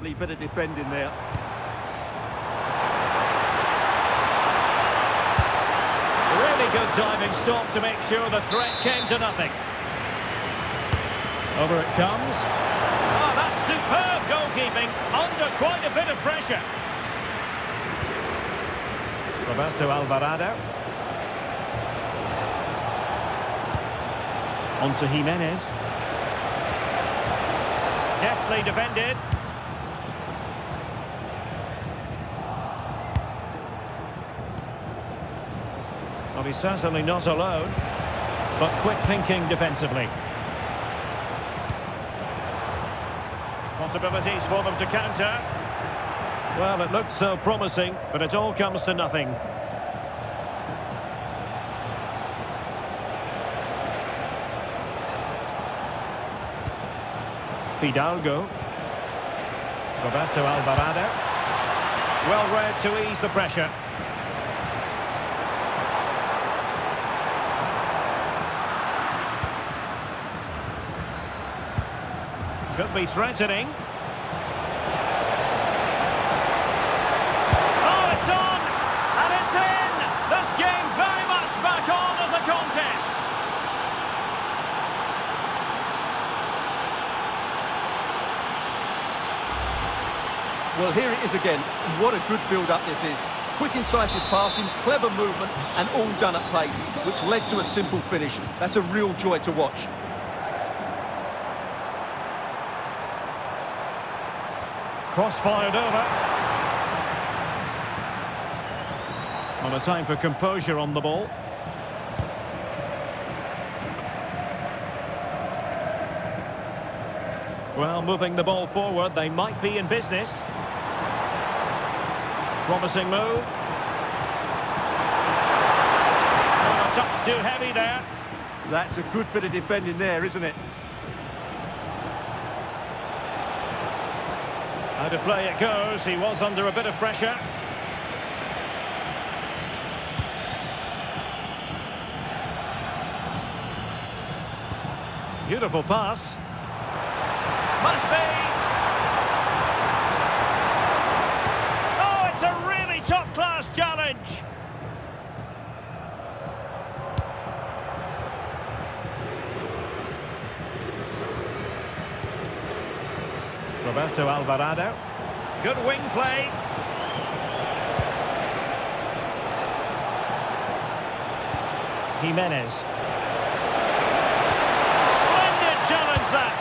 lovely bit of defending there. Really good diving stop to make sure the threat came to nothing. Over it comes. Oh, that's superb goalkeeping, under quite a bit of pressure. Roberto Alvarado. On to Jimenez. Deftly defended. Well, he's certainly not alone, but quick thinking defensively. Possibilities for them to counter. Well, it looked so promising, but it all comes to nothing. Fidalgo. Roberto Alvarado. Well read to ease the pressure. Could be threatening. Oh, it's on! And it's in! This game very much back on as a contest. Well, here it is again. What a good build-up this is. Quick, incisive passing, clever movement, and all done at pace, which led to a simple finish. That's a real joy to watch. Cross-fired over. On a time for composure on the ball. Well, moving the ball forward, they might be in business. Promising move. Oh, a touch too heavy there. That's a good bit of defending there, isn't it? How to play it goes. He was under a bit of pressure. Beautiful pass. Must be. Oh, it's a really top-class challenge. Roberto Alvarado. Good wing play. Jimenez. Splendid challenge that.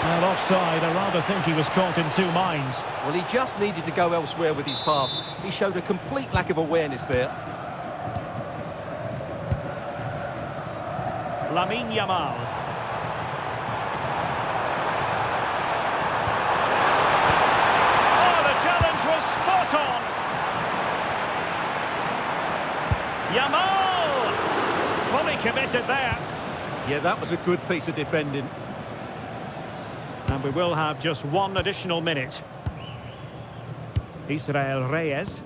Well, offside. I rather think he was caught in two minds. Well, he just needed to go elsewhere with his pass. He showed a complete lack of awareness there. Lamine Yamal. Oh, the challenge was spot on. Yamal! Fully committed there. Yeah, that was a good piece of defending. And we will have just one additional minute. Israel Reyes.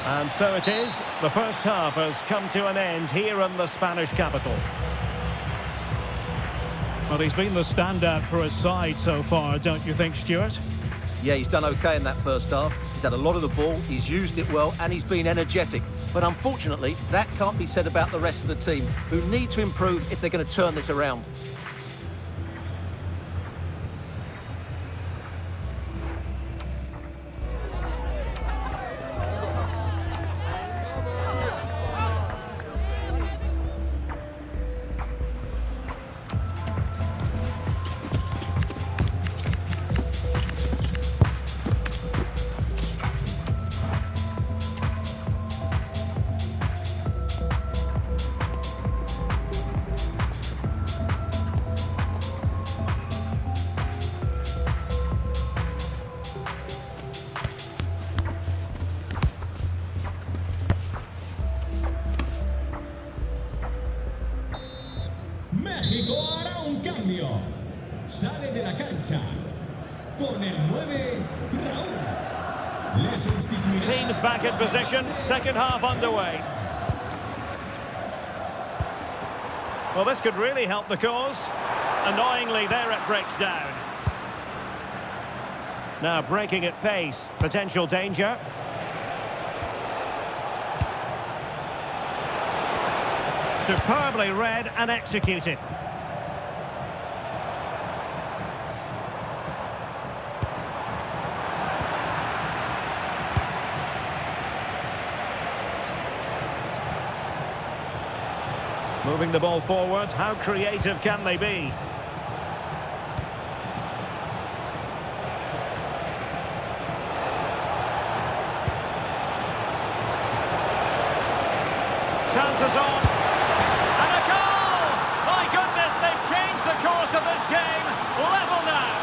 And so it is. The first half has come to an end here in the Spanish capital. Well, he's been the standout for his side so far, don't you think, Stuart? Yeah, he's done okay in that first half. He's had a lot of the ball, he's used it well, and he's been energetic. But unfortunately, that can't be said about the rest of the team, who need to improve if they're going to turn this around. México hará un cambio. Sale de la cancha con el 9, Raúl. Le sustituirá. Teams back in position, second half underway. Well, this could really help the cause. Annoyingly, there it breaks down. Now breaking at pace, potential danger. Superbly read and executed. Moving the ball forward, how creative can they be? Chances on. And a goal! My goodness, they've changed the course of this game. Level now.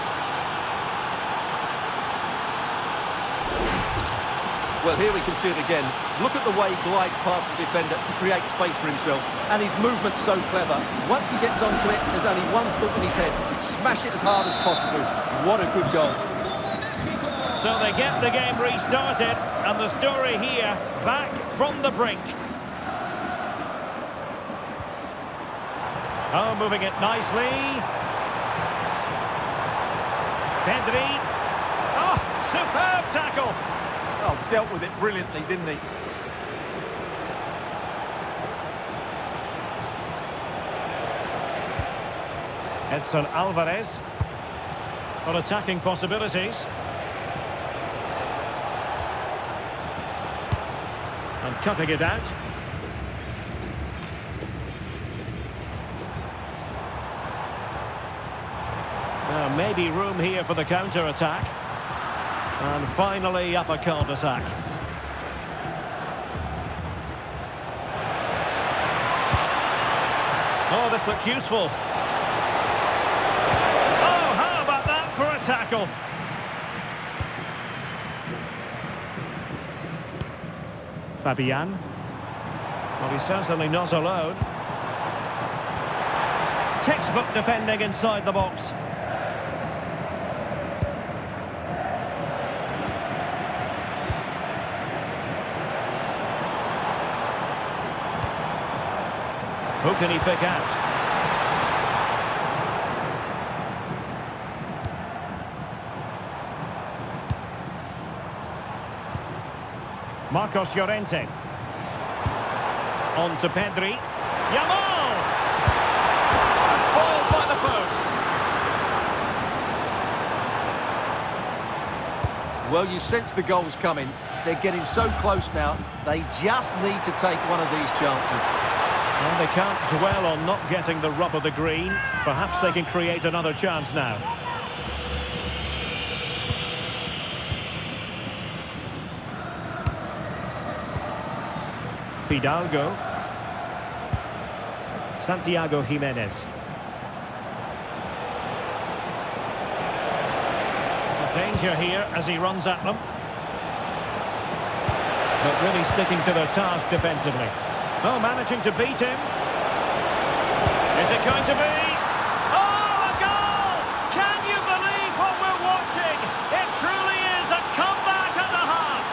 Well, here we can see it again. Look at the way he glides past the defender to create space for himself. And his movement's so clever. Once he gets onto it, there's only one thought in his head. Smash it as hard as possible. What a good goal. So they get the game restarted, and the story here, back from the brink. Oh, moving it nicely. Pedri. Oh, superb tackle. Oh, dealt with it brilliantly, didn't he? Edson Alvarez. For attacking possibilities. And cutting it out. Now maybe room here for the counter-attack. And finally up a cul-de-sac. Oh, this looks useful. Oh, how about that for a tackle? Fabian. Well, he's certainly not alone. Textbook defending inside the box. Who can he pick out? Marcos Llorente. On to Pedri. Yamal! And ball by the post. Well, you sense the goals coming. They're getting so close now. They just need to take one of these chances. And they can't dwell on not getting the rub of the green. Perhaps they can create another chance now. Fidalgo. Santiago Jimenez. Danger here as he runs at them. But really sticking to their task defensively. Oh, managing to beat him. Is it going to be? Oh, a goal! Can you believe what we're watching? It truly is a comeback and a half.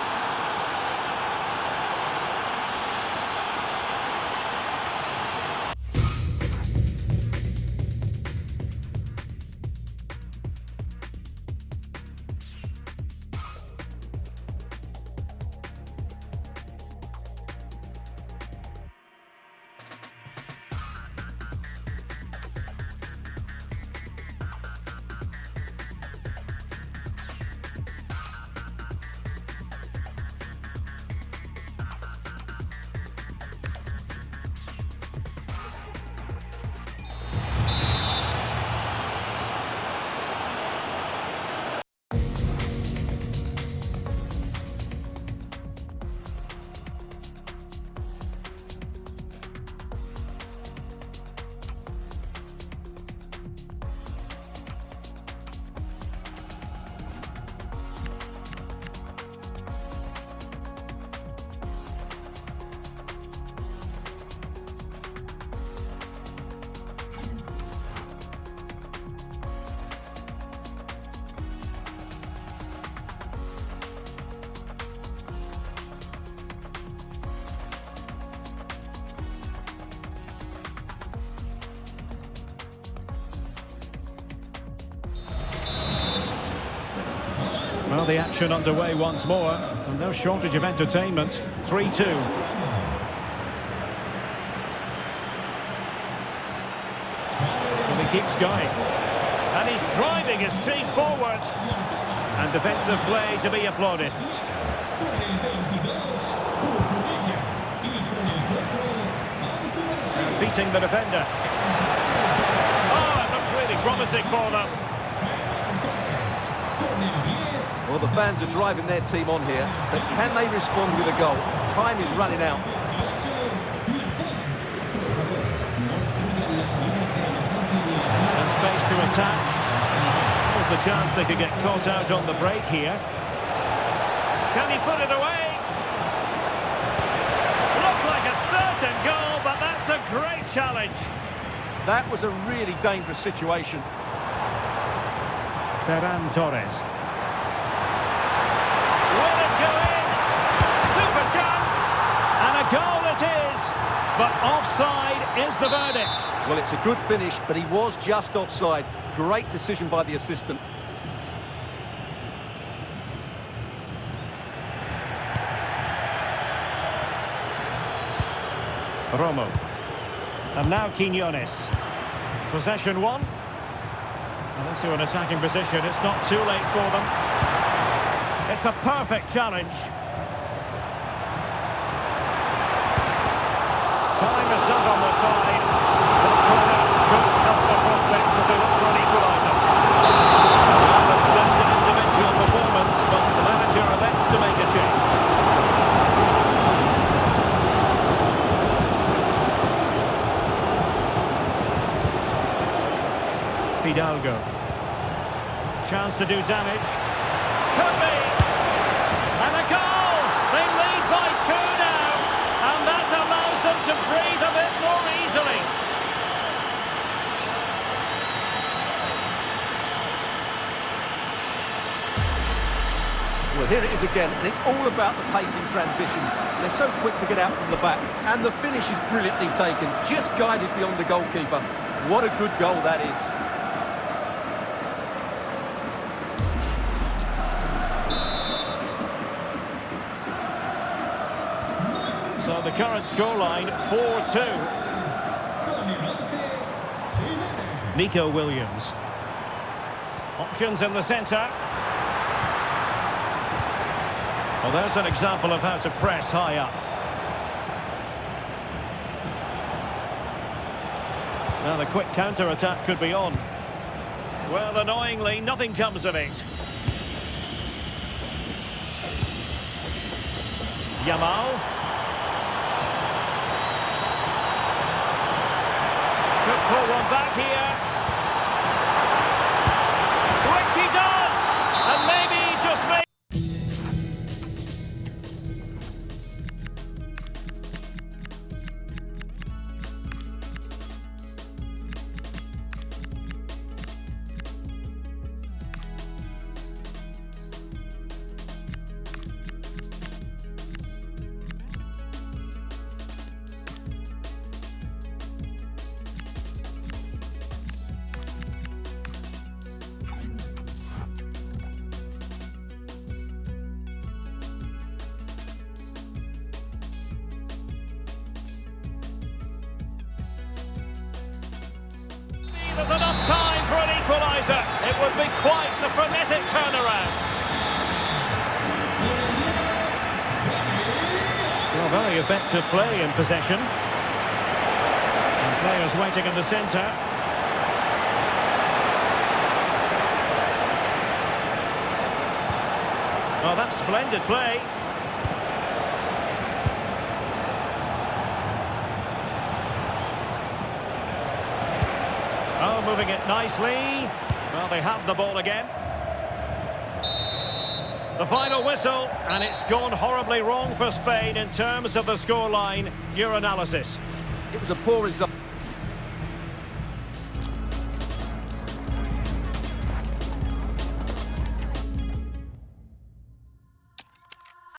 Well, the action underway once more, and no shortage of entertainment. 3-2. Well, he keeps going. And he's driving his team forward. And defensive play to be applauded. Beating the defender. Oh, it looked really promising for them. Well, the fans are driving their team on here, but can they respond with a goal? Time is running out. And space to attack. There's the chance they could get caught out on the break here. Can he put it away? Looked like a certain goal, but that's a great challenge. That was a really dangerous situation. Ferran Torres. Will it go in? Super chance! And a goal it is! But offside is the verdict. Well, it's a good finish, but he was just offside. Great decision by the assistant. Romo. And now Quiñones. Possession one. Well, into an attacking position. It's not too late for them. It's a perfect challenge. Time is not on the side. This corner could help the prospects as they look for an equaliser. A splendid individual performance, but the manager elects to make a change. Fidalgo. Chance to do damage. Could be. And a goal! They lead by 2 now. And that allows them to breathe a bit more easily. Well, here it is again, and it's all about the pace in transition. They're so quick to get out from the back, and the finish is brilliantly taken, just guided beyond the goalkeeper. What a good goal that is. So the current scoreline, 4-2. Nico Williams. Options in the centre. Well, there's an example of how to press high up. Now the quick counter-attack could be on. Well, annoyingly, nothing comes of it. Yamal. Could pull one back here. Which he does! And maybe he just made... There's enough time for an equaliser. It would be quite the frenetic turnaround. Well, very effective play in possession. And players waiting in the centre. Oh, that's splendid play. Oh, moving it nicely. Well, they have the ball again. The final whistle, and it's gone horribly wrong for Spain in terms of the scoreline. Your analysis. It was a poor result.